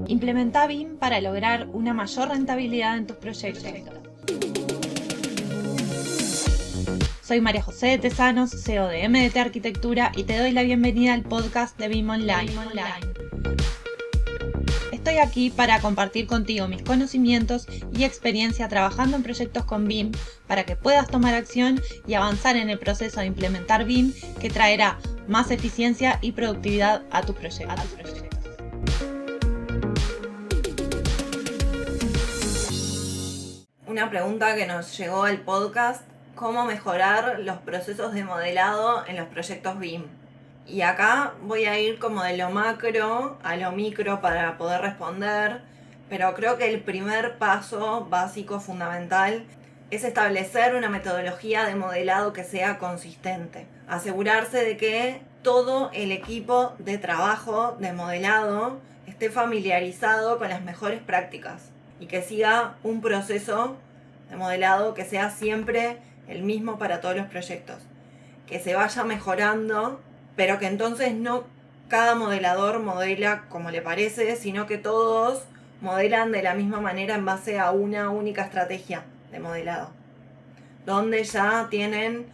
Implementa BIM para lograr una mayor rentabilidad en tus proyectos. Soy María José de Tesanos, CEO de MDT Arquitectura, y te doy la bienvenida al podcast de BIM Online. Estoy aquí para compartir contigo mis conocimientos y experiencia trabajando en proyectos con BIM para que puedas tomar acción y avanzar en el proceso de implementar BIM, que traerá más eficiencia y productividad a tus proyectos. Una pregunta que nos llegó al podcast: ¿cómo mejorar los procesos de modelado en los proyectos BIM? Y acá voy a ir como de lo macro a lo micro para poder responder, pero creo que el primer paso básico, fundamental, es establecer una metodología de modelado que sea consistente. Asegurarse de que todo el equipo de trabajo de modelado esté familiarizado con las mejores prácticas y que siga un proceso de modelado que sea siempre el mismo para todos los proyectos. Que se vaya mejorando, pero que entonces no cada modelador modela como le parece, sino que todos modelan de la misma manera en base a una única estrategia de modelado, donde ya tienen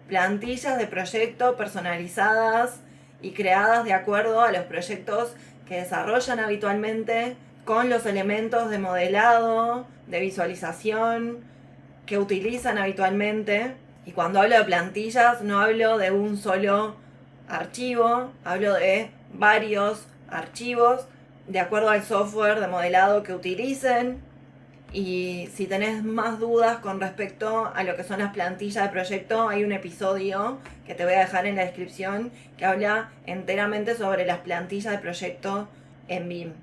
plantillas de proyecto personalizadas y creadas de acuerdo a los proyectos que desarrollan habitualmente, con los elementos de modelado, de visualización que utilizan habitualmente. Y cuando hablo de plantillas, no hablo de un solo archivo, hablo de varios archivos de acuerdo al software de modelado que utilicen. Y si tenés más dudas con respecto a lo que son las plantillas de proyecto, hay un episodio que te voy a dejar en la descripción que habla enteramente sobre las plantillas de proyecto en BIM.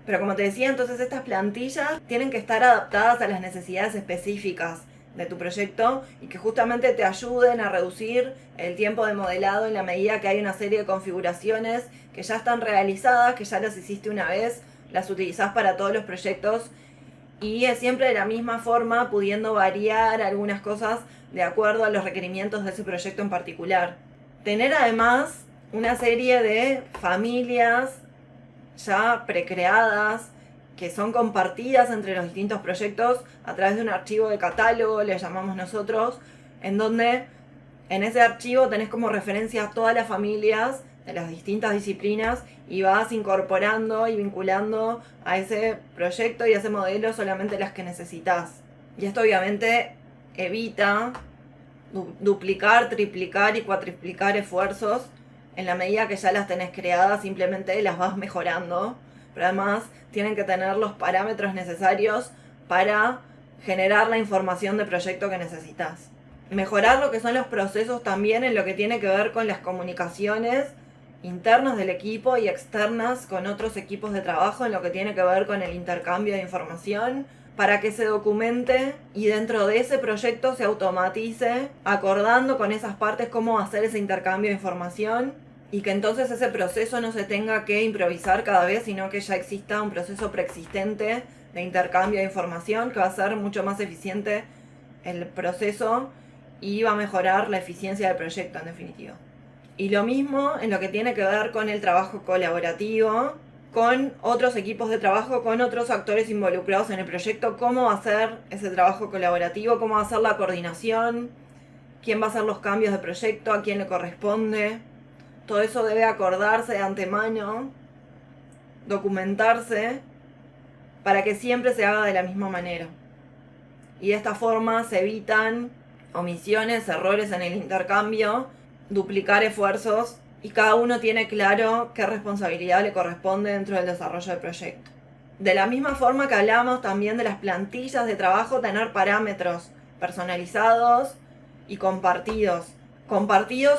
Pero como te decía, entonces estas plantillas tienen que estar adaptadas a las necesidades específicas de tu proyecto y que justamente te ayuden a reducir el tiempo de modelado en la medida que hay una serie de configuraciones que ya están realizadas, que ya las hiciste una vez, las utilizás para todos los proyectos, y es siempre de la misma forma, pudiendo variar algunas cosas de acuerdo a los requerimientos de ese proyecto en particular. Tener además una serie de familias ya precreadas que son compartidas entre los distintos proyectos a través de un archivo de catálogo, le llamamos nosotros, en donde en ese archivo tenés como referencia todas las familias de las distintas disciplinas y vas incorporando y vinculando a ese proyecto y a ese modelo solamente las que necesitas. Y esto obviamente evita duplicar, triplicar y cuatriplicar esfuerzos. En la medida que ya las tenés creadas, simplemente las vas mejorando, pero además tienen que tener los parámetros necesarios para generar la información de proyecto que necesitas. Mejorar lo que son los procesos también en lo que tiene que ver con las comunicaciones internas del equipo y externas con otros equipos de trabajo, en lo que tiene que ver con el intercambio de información, para que se documente y dentro de ese proyecto se automatice, acordando con esas partes cómo hacer ese intercambio de información, y que entonces ese proceso no se tenga que improvisar cada vez, sino que ya exista un proceso preexistente de intercambio de información que va a ser mucho más eficiente el proceso y va a mejorar la eficiencia del proyecto en definitiva. Y lo mismo en lo que tiene que ver con el trabajo colaborativo, con otros equipos de trabajo, con otros actores involucrados en el proyecto, cómo hacer ese trabajo colaborativo, cómo hacer la coordinación, quién va a hacer los cambios de proyecto, a quién le corresponde. Todo eso debe acordarse de antemano, documentarse, para que siempre se haga de la misma manera. Y de esta forma se evitan omisiones, errores en el intercambio, duplicar esfuerzos, y cada uno tiene claro qué responsabilidad le corresponde dentro del desarrollo del proyecto. De la misma forma que hablamos también de las plantillas de trabajo, tener parámetros personalizados y compartidos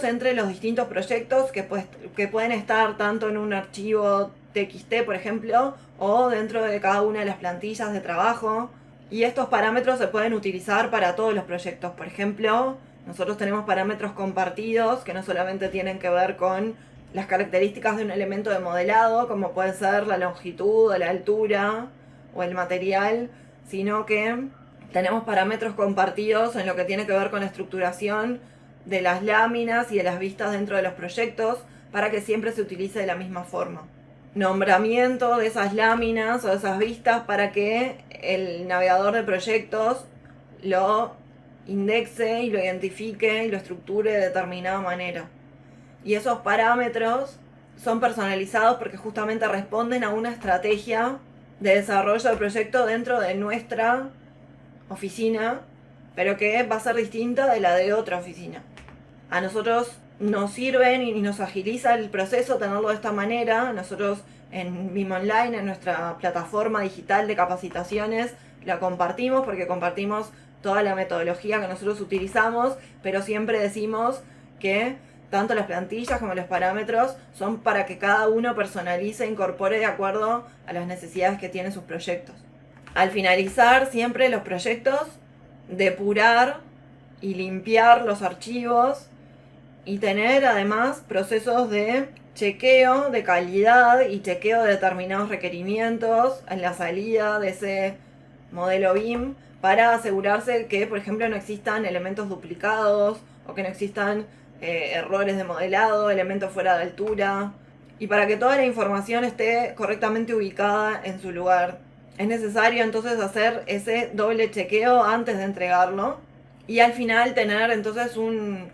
entre los distintos proyectos que pueden estar tanto en un archivo TXT, por ejemplo, o dentro de cada una de las plantillas de trabajo. Y estos parámetros se pueden utilizar para todos los proyectos. Por ejemplo, nosotros tenemos parámetros compartidos que no solamente tienen que ver con las características de un elemento de modelado, como puede ser la longitud, la altura o el material, sino que tenemos parámetros compartidos en lo que tiene que ver con la estructuración de las láminas y de las vistas dentro de los proyectos, para que siempre se utilice de la misma forma. nombramiento de esas láminas o de esas vistas para que el navegador de proyectos lo indexe y lo identifique y lo estructure de determinada manera. Y esos parámetros son personalizados porque justamente responden a una estrategia de desarrollo del proyecto dentro de nuestra oficina, pero que va a ser distinta de la de otra oficina. A nosotros nos sirven y nos agiliza el proceso tenerlo de esta manera. Nosotros en BIM Online, en nuestra plataforma digital de capacitaciones, la compartimos porque compartimos toda la metodología que nosotros utilizamos, pero siempre decimos que tanto las plantillas como los parámetros son para que cada uno personalice e incorpore de acuerdo a las necesidades que tienen sus proyectos. Al finalizar siempre los proyectos, depurar y limpiar los archivos y tener además procesos de chequeo de calidad y chequeo de determinados requerimientos en la salida de ese modelo BIM para asegurarse que, por ejemplo, no existan elementos duplicados o que no existan errores de modelado, elementos fuera de altura, y para que toda la información esté correctamente ubicada en su lugar. Es necesario entonces hacer ese doble chequeo antes de entregarlo y al final tener entonces un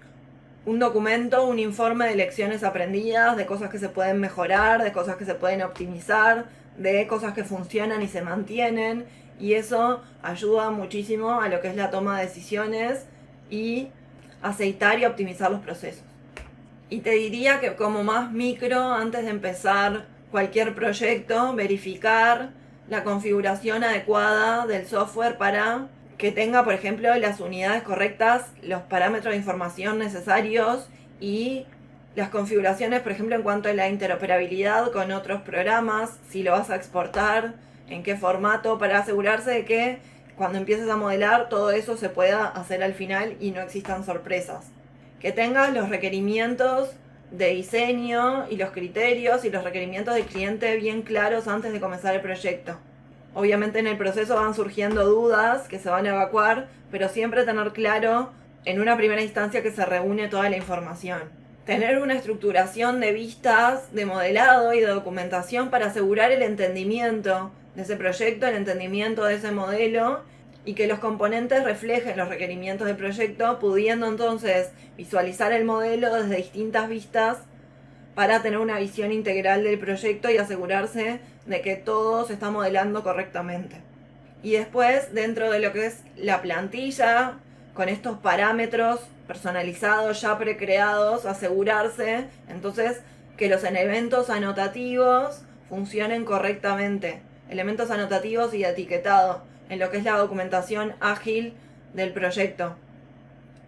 documento, un informe de lecciones aprendidas, de cosas que se pueden mejorar, de cosas que se pueden optimizar, de cosas que funcionan y se mantienen, y eso ayuda muchísimo a lo que es la toma de decisiones y aceitar y optimizar los procesos. Y te diría que como más micro, antes de empezar cualquier proyecto, verificar la configuración adecuada del software para que tenga, por ejemplo, las unidades correctas, los parámetros de información necesarios y las configuraciones, por ejemplo, en cuanto a la interoperabilidad con otros programas, si lo vas a exportar, en qué formato, para asegurarse de que cuando empieces a modelar todo eso se pueda hacer al final y no existan sorpresas. Que tengas los requerimientos de diseño y los criterios y los requerimientos del cliente bien claros antes de comenzar el proyecto. Obviamente en el proceso van surgiendo dudas que se van a evacuar, pero siempre tener claro en una primera instancia que se reúne toda la información. Tener una estructuración de vistas, de modelado y de documentación para asegurar el entendimiento de ese proyecto, el entendimiento de ese modelo y que los componentes reflejen los requerimientos del proyecto, pudiendo entonces visualizar el modelo desde distintas vistas para tener una visión integral del proyecto y asegurarse de que todo se está modelando correctamente. Y después, dentro de lo que es la plantilla, con estos parámetros personalizados ya precreados, asegurarse entonces que los elementos anotativos funcionen correctamente. Elementos anotativos y etiquetado en lo que es la documentación ágil del proyecto.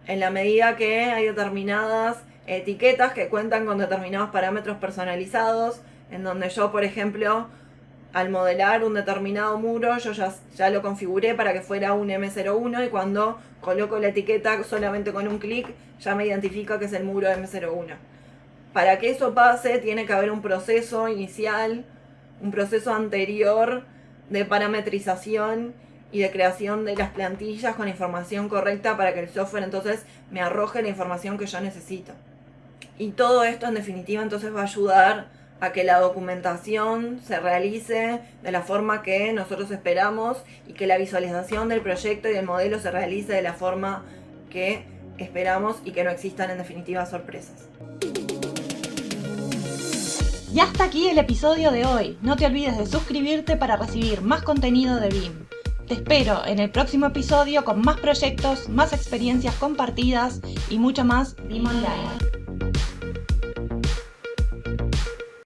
En la medida que hay determinadas etiquetas que cuentan con determinados parámetros personalizados, en donde yo, por ejemplo, al modelar un determinado muro, yo ya lo configuré para que fuera un M01 y cuando coloco la etiqueta solamente con un clic ya me identifica que es el muro M01. Para que eso pase tiene que haber un proceso inicial, un proceso anterior de parametrización y de creación de las plantillas con información correcta para que el software entonces me arroje la información que yo necesito. Y todo esto en definitiva entonces va a ayudar a que la documentación se realice de la forma que nosotros esperamos y que la visualización del proyecto y del modelo se realice de la forma que esperamos y que no existan en definitiva sorpresas. Y hasta aquí el episodio de hoy. No te olvides de suscribirte para recibir más contenido de BIM. Te espero en el próximo episodio con más proyectos, más experiencias compartidas y mucho más BIM Online.